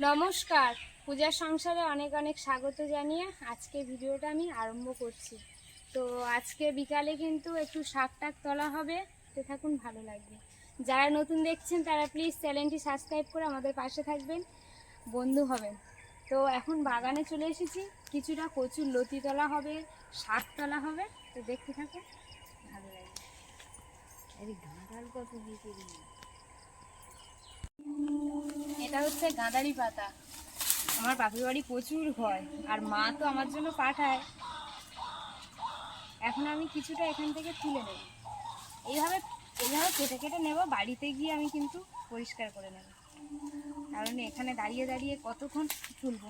নমস্কার, পূজার সংসারে অনেক অনেক স্বাগত জানিয়ে আজকে ভিডিওটা আমি আরম্ভ করছি। তো আজকে বিকালে কিন্তু একটু শাক টাক তোলা হবে, তো থাকুন, ভালো লাগবে। যারা নতুন দেখছেন তারা প্লিজ চ্যানেলটি সাবস্ক্রাইব করে আমাদের পাশে থাকবেন, বন্ধু হবেন। তো এখন বাগানে চলে এসেছি, কিছুটা কচুর লতি তোলা হবে, শাক তোলা হবে, তো দেখতে থাকুন, ভালো লাগবে। এটা হচ্ছে গাঁদারি পাতা। আমার বাপের বাড়ি প্রচুর হয়, আর মা তো আমার জন্য পাঠায়। এখন আমি কিছুটা এখান থেকে তুলে নেব, এইভাবে এইভাবে কেটে কেটে নেব। বাড়িতে গিয়ে আমি কিন্তু পরিষ্কার করে নেব, কারণ এখানে দাঁড়িয়ে দাঁড়িয়ে কতক্ষণ তুলবো।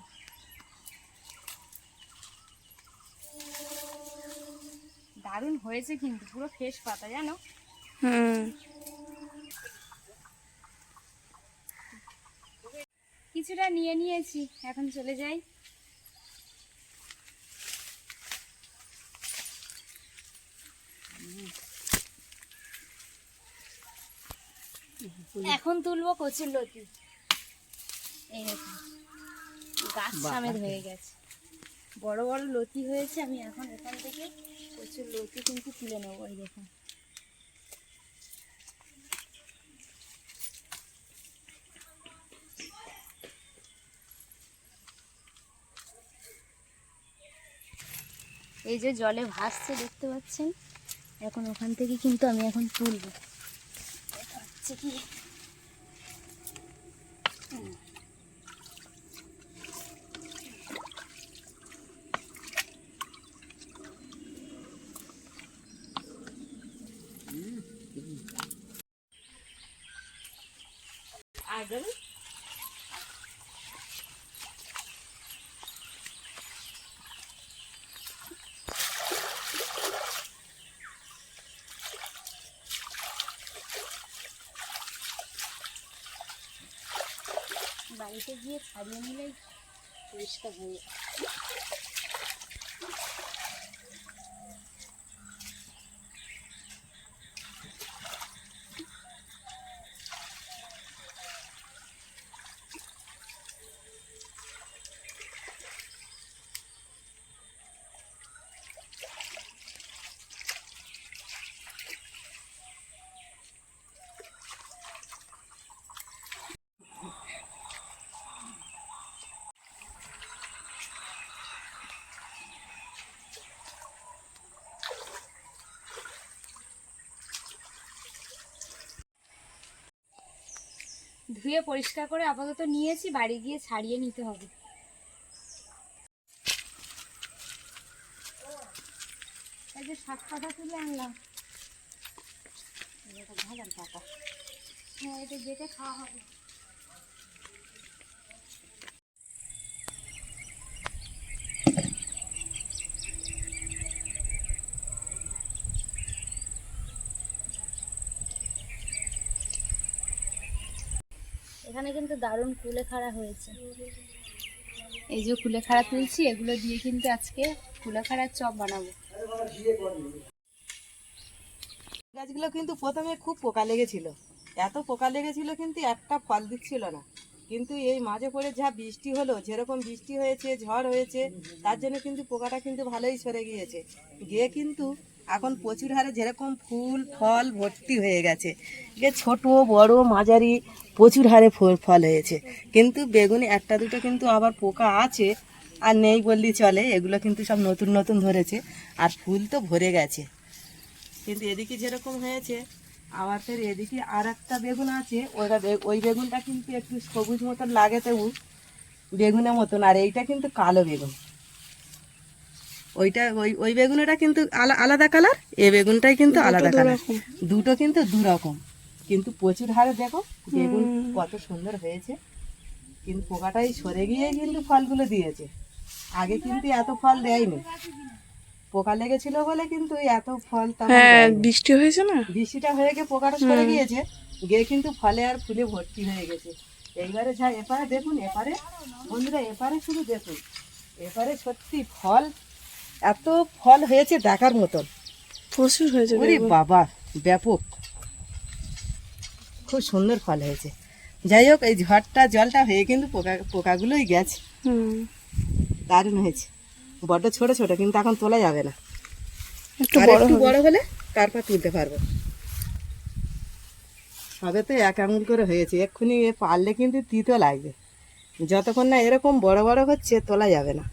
দারুণ হয়েছে কিন্তু, পুরো ফ্রেশ পাতা, জানো। কিছুটা নিয়ে নিয়েছি, এখন চলে যাই। এখন তুলবো কচুর লতি। এই দেখুন, গাছ সমেত হয়ে গেছে, বড় বড় লতি হয়েছে। আমি এখন এখান থেকে কচুর লতি কিন্তু তুলে নেবো। এই দেখুন, এই যে জলে ভাসছে দেখতে পাচ্ছেন, এখন ওখান থেকে কিন্তু আমি এখন তুলবো। হচ্ছে কি, বাড়িতে গিয়ে ছাড়িয়ে নিলেই পরিষ্কার হয়ে যায়। ধুয়ে পরিষ্কার করে আপাতত নিয়েছি, বাড়ি গিয়ে ছাড়িয়ে নিতে হবে। এই যে শাক পাতা তুলে আনলাম, ভাজার পাতা, হ্যাঁ, এটা যেটা খাওয়া হবে। এখানে কিন্তু দারুণ কুলেখাড়া হয়েছে। এই যে কুলেখাড়া তুলছি, এগুলো দিয়ে কিন্তু আজকে কুলেখাড়ার চপ বানাবো। গাছগুলো কিন্তু প্রথমে খুব পোকা লেগেছিল, এত পোকা লেগেছিল কিন্তু একটা ফল দিচ্ছিল না। কিন্তু এই মাঝে পড়ে যা বৃষ্টি হলো, যেরকম বৃষ্টি হয়েছে, ঝড় হয়েছে, তার জন্য কিন্তু পোকাটা কিন্তু ভালোই সরে গিয়েছে। গিয়ে কিন্তু এখন প্রচুর হারে যেরকম ফুল ফল ভর্তি হয়ে গেছে, গিয়ে ছোট বড় মাঝারি প্রচুর হারে ফল হয়েছে। কিন্তু বেগুনে একটা দুটো কিন্তু আবার পোকা আছে, আর নেই বললেই চলে। এগুলো কিন্তু সব নতুন নতুন ধরেছে, আর ফুল তো ভরে গেছে। কিন্তু এদিকে যেরকম হয়েছে, আবার ফের এদিকে আর একটা বেগুন আছে, ওই বেগুনটা কিন্তু একটু সবুজ মতন লাগে, তবু বেগুনের মতন। আর এইটা কিন্তু কালো বেগুন। ওইটা ওই ওই বেগুনটা কিন্তু আলাদা কালার, এ বেগুনটাই কিন্তু আলাদা কালার। দুটো কিন্তু দুরকম, কিন্তু প্রচুর হারে দেখো বেগুন কত সুন্দর হয়েছে। কিন্তু পোকাটাই সরে গিয়ে কিন্তু ফলগুলো দিয়েছে, আগে কিন্তু এত ফল দেয়নি। পোকা লেগেছিল বলে কিন্তু এত ফল, বৃষ্টি হয়েছে না, বৃষ্টিটা হয়ে গিয়ে পোকাটা সরে গিয়েছে, গিয়ে কিন্তু ফলে আর ফুলে ভর্তি হয়ে গেছে। এইবারে যা এপারে দেখুন, এপারে বন্ধুরা, এপারে শুধু দেখুন, এপারে সত্যি ফল, এত ফল হয়েছে দেখার মতন, প্রচুর হয়েছে। ওরে বাবা, ব্যাপক, খুব সুন্দর ফল হয়েছে। যাই হোক, এই ঝড়টা জলটা হয়ে কিন্তু পোকাগুলোই গেছে, দারুণ হয়েছে। বড্ড ছোট ছোট, কিন্তু এখন তোলা যাবে না, একটু বড় হলে তারপর তুলতে পারবো। সবে তো 1 আঙুল করে হয়েছে, এক্ষুনি পারলে কিন্তু তিতো লাগবে। যতক্ষণ না এরকম বড় বড় হচ্ছে তোলা যাবে না।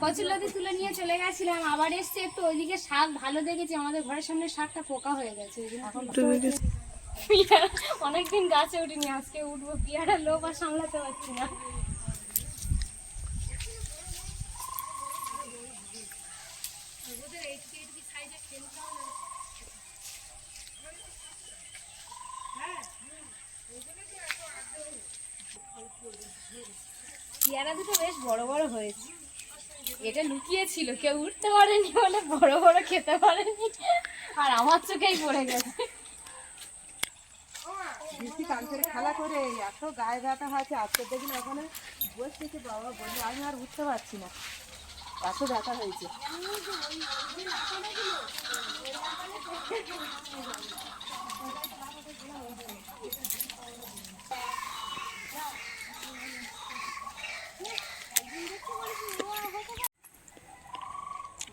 কচুলতি তুলে নিয়ে চলে গেছিলাম, আবার এসছে একটু ওইদিকে শাক ভালো দেখেছি, আমাদের ঘরের সামনে শাকটা পোকা হয়ে গেছে। অনেকদিন গাছে উঠিনি, আজকে উঠবো, পিয়ারার লোভ আর সামলাতে পারছি না। পেয়ারা দুটো বেশ বড় বড় হয়েছে, এটা লুকিয়ে ছিল, কেউ উঠতে পারেনি বলে বড় বড় খেতে পারেনি, আর আমার চোখেই পড়ে গেছে। বৃষ্টি কালকে খেলা করে এত গায়ে ব্যথা হয়েছে, আজকে দেখুন ওখানে বসে বাবা বললে আমি আর উঠতে পারছি না, এত ব্যথা হয়েছে।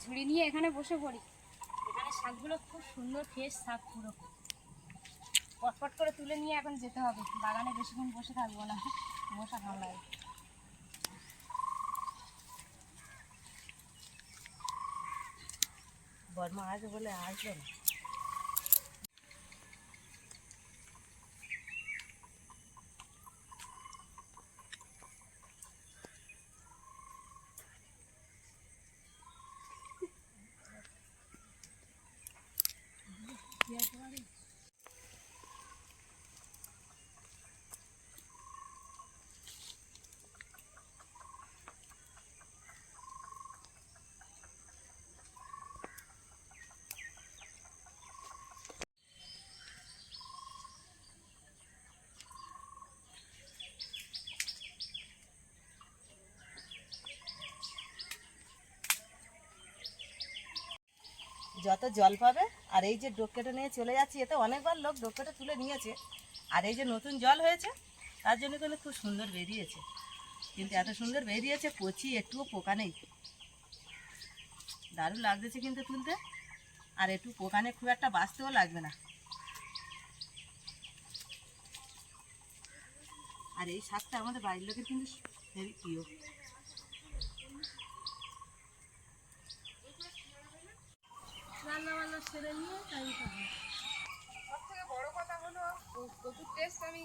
ঝুড়ি নিয়ে এখানে বসে পড়ি, এখানে শাকগুলো খুব সুন্দর ফ্রেশ শাক, পুরো পটপট করে তুলে নিয়ে এখন যেতে হবে বাগানে, বেশিক্ষণ বসে থাকবো না, বসা ভালো লাগে। বর্মা আসবে বলে আসলো না। যত জল পাবে, আর এই যে ডোক কেটে নিয়ে চলে যাচ্ছি, এতে অনেকবার লোক ডোক কেটে তুলে নিয়েছে, আর এই যে নতুন জল হয়েছে তার জন্য কিন্তু খুব সুন্দর বেরিয়েছে, কিন্তু এত সুন্দর বেরিয়েছে কচি, একটুও পোকা নেই, দারুণ লাগতেছে কিন্তু তুলতে, আর একটু পোকা নেই, খুব একটা বাঁচতেও লাগবে না। আর এই শাকটা আমাদের বাড়ির লোকের কিন্তু হেবি প্রিয়। রান্না বান্না সেরে নিয়ে তাই সব থেকে বড় কথা হলো কচুর টেস্ট আমি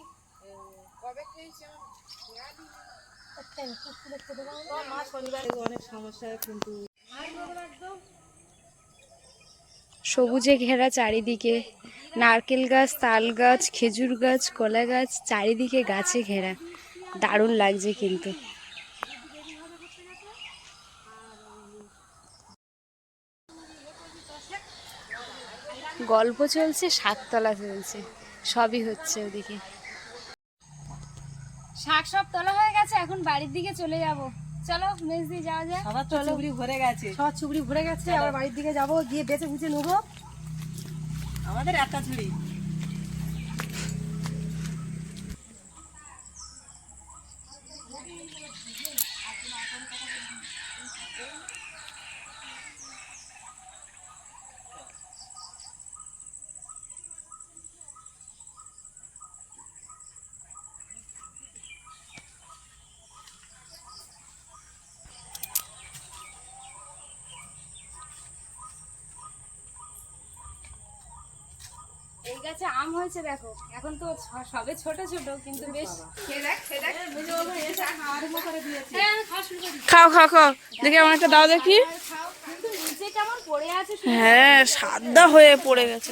কবে খেয়েছি মা শনিবারে অনেক সমস্যা, কিন্তু সবুজে ঘেরা চারিদিকে, নারকেল গাছ, তাল গাছ, খেজুর গাছ, কলা গাছ, চারিদিকে গাছে ঘেরা, দারুণ লাগছে কিন্তু। গল্প চলছে, শাকতলা চলছে, সবই হচ্ছে ওদিকে। শাক সব তোলা হয়ে গেছে, এখন বাড়ির দিকে চলে যাব। চলো মেজদি যাওয়া যায়। সবার তো চুবড়ি ভরে গেছে, সবার চুবড়ি ভরে গেছে, আবার বাড়ির দিকে যাব, গিয়ে বেঁচে বুঝে নেবো। আমাদের একটা ঝুড়ি। এই গাছে আম হয়েছে দেখো, এখন তো সবে ছোট ছোট, কিন্তু বেশ। খাও খাও খাও, দেখি আমার একটা দাও দেখি। কিন্তু নিচে কেমন পড়ে আছে, হ্যাঁ, সাদা হয়ে পড়ে গেছে,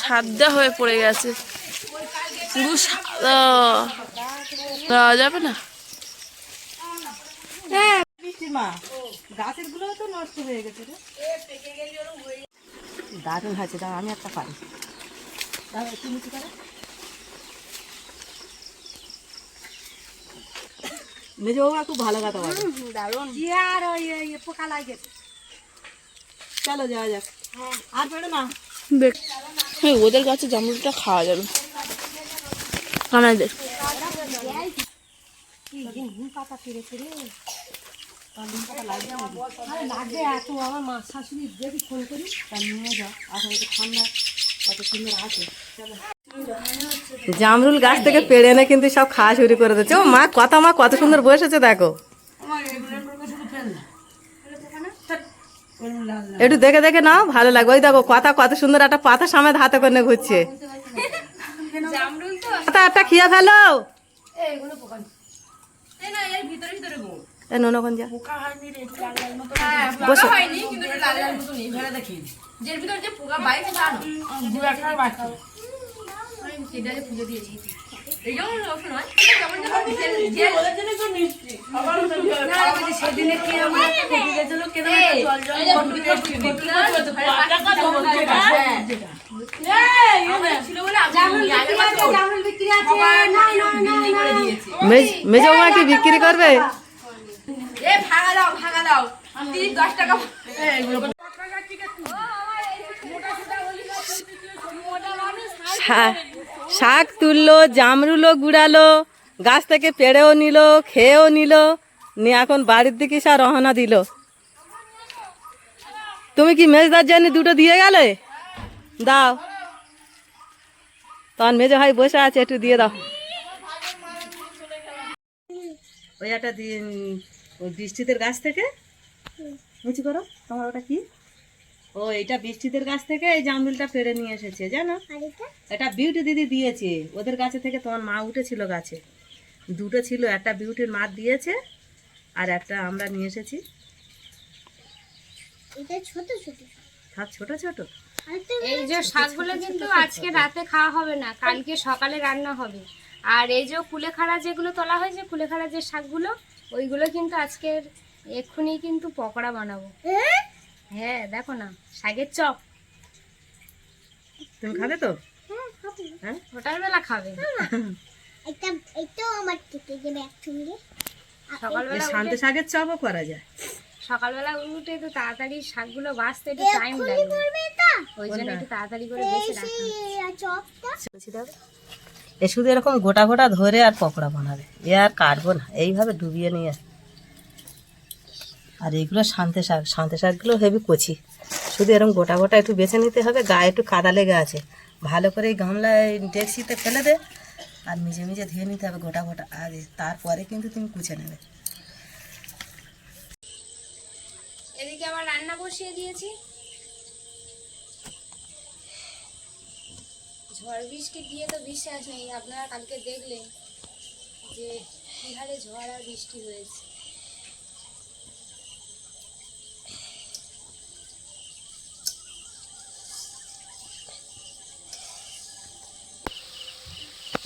সাদা হয়ে পড়ে গেছে, পুরো সাদা, দেওয়া যাবে না। বৃষ্টির মা, গাছের গুলো তো নষ্ট হয়ে গেছে রে। দারুণ হয়েছে, দাও আমি একটা পারি। দাও একটু নিচু করো। মেজো বাবা খুব ভালো কথা বলে। দারুণ। আর ওই পোকা লাগেছে। চলো যাওয়া যাক। আর বেরো না। দেখ ওদের কাছে জামরুলটা খাওয়া যাবে কানাইদের। লাগবে এত, আমার মা শাশুড়ি দেখি ফোন করি, তার নিয়ে যাও। আসলে তো ঠান্ডা কত সুন্দর আছে। জামরুল গাছ থেকে পেড়ে এনে কিন্তু সব খাওয়া শুরু করে দিচ্ছে। ও মা কত সুন্দর বসেছে দেখো। একটু দেখে দেখে নাও, ভালো লাগবে। ওই দেখো কত সুন্দর একটা পাতা সামনে হাতে করে ঘুরছে। জামরুল তো পাতা একটা খেয়ে ফেলো। নুনগঞ্জ যা বসো। মেজো মা কি বিক্রি করবে? শাক তুললো, জামরুলও গুড়ালো, গাছ থেকে পেড়েও নিল, খেয়েও নিল, নিয়ে এখন বাড়ির দিকে সব রওনা দিল। তুমি কি মেজদার জন্য দুটো দিয়ে গেলে? দাও, তখন মেজো ভাই বসে আছে, একটু দিয়ে দাও। ওই একটা ওই বৃষ্টিদের গাছ থেকে বুঝি করো, তোমার ওটা কি? ও এটা বৃষ্টিদের গাছ থেকে এই জামরুলটা পেড়ে নিয়ে এসেছে জানো। এটা বিউটি দিদি দিয়েছে ওদের গাছে থেকে। তোমার মা উঠেছিল গাছে, দুটো ছিল, একটা বিউটির মা দিয়েছে আর একটা আমরা নিয়ে এসেছি। সব ছোট ছোট। এই যে শাকগুলো কিন্তু আজকে রাতে খাওয়া হবে না, কালকে সকালে রান্না হবে। আর এই যে কুলেখাড়া যেগুলো তোলা হয়েছে, কুলেখাড়া যে শাকগুলো, ওইগুলো কিন্তু আজকের এক্ষুনি কিন্তু পকোড়া বানাবো। হ্যাঁ দেখো না, শাকের চপ। তুমি খাবে তো? হ্যাঁ ওটার বেলা খাবে। সকালবেলা শান্তি শাকের চপও করা যায়। সকালবেলা উঠে তো তাড়াতাড়ি শাকগুলো বাছতে একটু টাইম লাগে, ওই জন্য একটু তাড়াতাড়ি করে বেছে রাখা। এ শুধু এরকম গোটা গোটা ধরে আর পকোড়া বানাবে, এ আর কাটবো না, এইভাবে ডুবিয়ে নিয়ে। আর এইগুলো শান্তি শাকগুলো হেভি কচি, শুধু এরকম গোটা গোটা একটু বেছে নিতে হবে। গায়ে একটু কাদা লেগে আছে, ভালো করে এই গামলায় ডেকচিতে ফেলে দে আর মিজে মিজে ধুয়ে নিতে হবে গোটা গোটা আগে, তারপরে কিন্তু তুমি কুচে নেবে। এদিকে আবার রান্না বসিয়ে দিয়েছি। ঝড় বৃষ্টি দিয়ে তো বিশ্বাস নেই, আপনারা কালকে দেখলেন যে কি হারে ঝড় আর বৃষ্টি হয়েছে।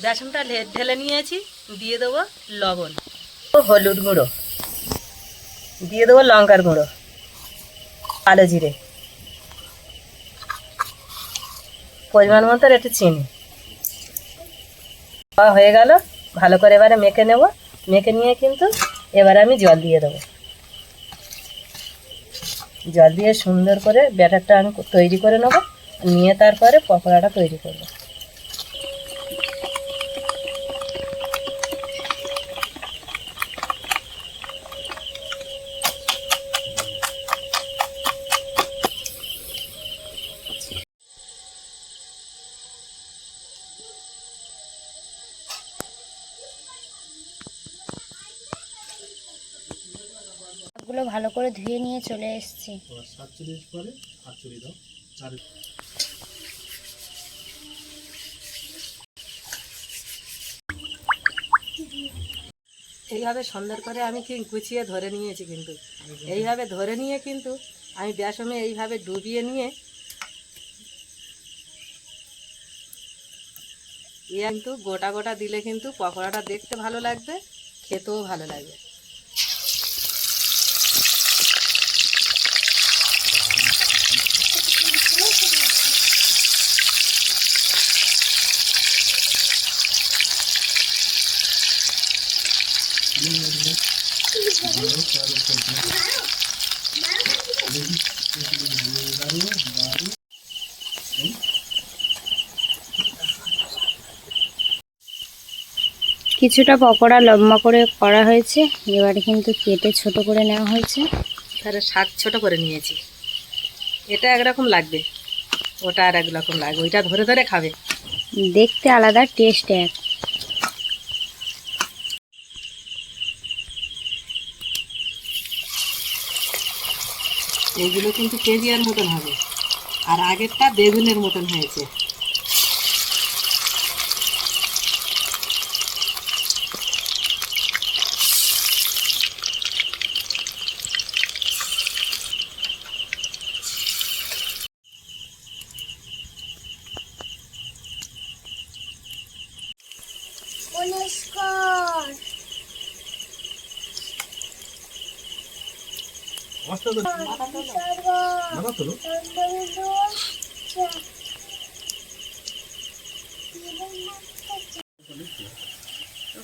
বেসনটা ঢেলে নিয়েছি, দিয়ে দেবো লবণ, হলুদ গুঁড়ো, দিয়ে দেবো লঙ্কার গুঁড়ো, কালো জিরে, পরিমাণ মতো একটু চিনি। হয়ে গেল, ভালো করে এবারে মেখে নেব। মেখে নিয়ে কিন্তু এবারে আমি জল দিয়ে দেবো। জল দিয়ে সুন্দর করে ব্যাটারটা আমি তৈরি করে নেব, নিয়ে তারপরে পকোড়াটা তৈরি করবো। গুলো ভালো করে ধুয়ে নিয়ে চলে এসেছি। এইভাবে সুন্দর করে আমি কুচিয়ে ধরে নিয়েছি, কিন্তু এইভাবে ধরে নিয়ে কিন্তু আমি বেসনে এইভাবে ডুবিয়ে নিয়ে কিন্তু গোটা গোটা দিলে কিন্তু পকোড়াটা দেখতে ভালো লাগবে, খেতেও ভালো লাগবে। কিছুটা পকোড়া লম্বা করে করা হয়েছে, এবারে কিন্তু কেটে ছোট করে নেওয়া হয়েছে। তাহলে শাক ছোট করে নিয়েছি। এটা একরকম লাগবে, ওটা আর একরকম লাগবে, ওইটা ধরে ধরে খাবে। দেখতে আলাদা, টেস্ট এক। এইগুলো কিন্তু পেঁয়াজিয়ার মতন হবে, আর আগেরটা বেগুনের মতন হয়েছে।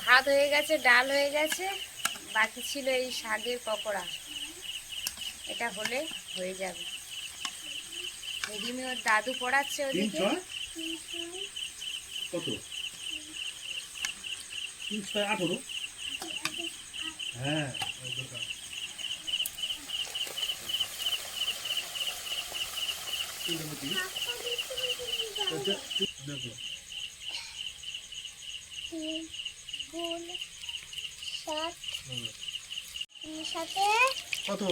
ভাত হয়ে গেছে, ডাল হয়ে গেছে, বাকি ছিল এই শাকের পকোড়া। এটা হলে হয়ে যাবে। রিমি ওর দাদু পড়াচ্ছে ওদিকে। কত 3 6 18 হ্যাঁ দেখো কত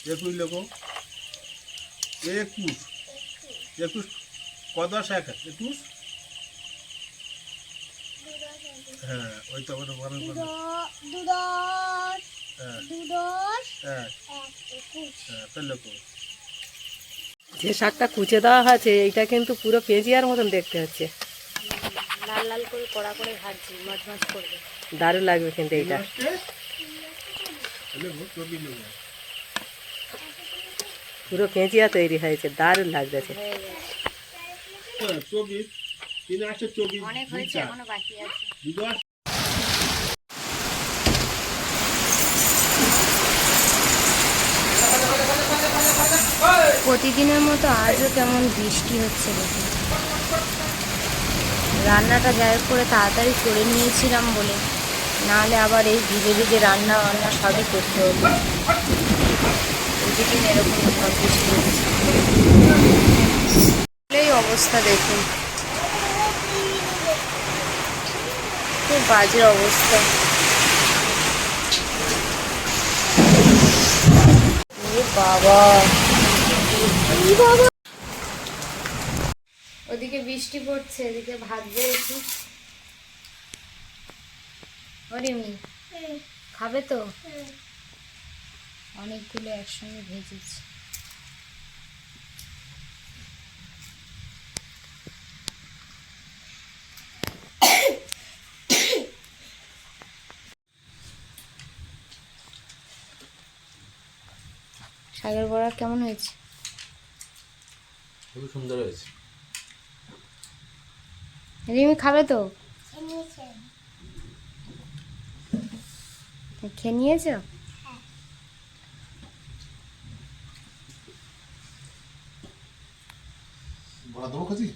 21 লেখো 21 কত 21 হ্যাঁ ওই তো ওটা বানান করো হ্যাঁ হ্যাঁ হ্যাঁ তাহলে লেখো। যে শাকটা কুচে দেওয়া হয়েছে এইটা কিন্তু পুরো পেঁয়াজিয়ার মতন দেখতে হচ্ছে। লাল লাল করে কড়া করে ভাজছি, মচমচ করবে। দারুণ লাগবে কিন্তু এইটা। লেখো 24 লেখো পুরো পেঁয়াজিয়া তৈরি হয়েছে, দারুণ লাগতেছে। হয়ে গেছে, হ্যাঁ 24 3 8 24 অনেক হয়েছে, এখনো বাকি আছে। প্রতিদিনের মতো আজও কেমন বৃষ্টি হচ্ছে দেখুন। রান্নাটা যাই হোক করে তাড়াতাড়ি করে নিয়েছিলাম বলে, নাহলে আবার এই ভিজে ভিজে রান্না বান্না সবই করতে হতো। প্রতিদিন এরকম ঝড় বৃষ্টি হচ্ছে, এই অবস্থা দেখুন, খুব বাজে অবস্থা। বাবা, ওদিকে বৃষ্টি পড়ছে, এদিকে ভাত বেড়েছি। অরিমি খাবে তো? অনেকগুলো একসঙ্গে ভেজেছি। শাকের বড়া কেমন হয়েছে? খুব সুন্দর হয়েছে। রিমি খাবে তো? খেয়ে নিয়েছো? বড়া দেবো খাচ্ছি।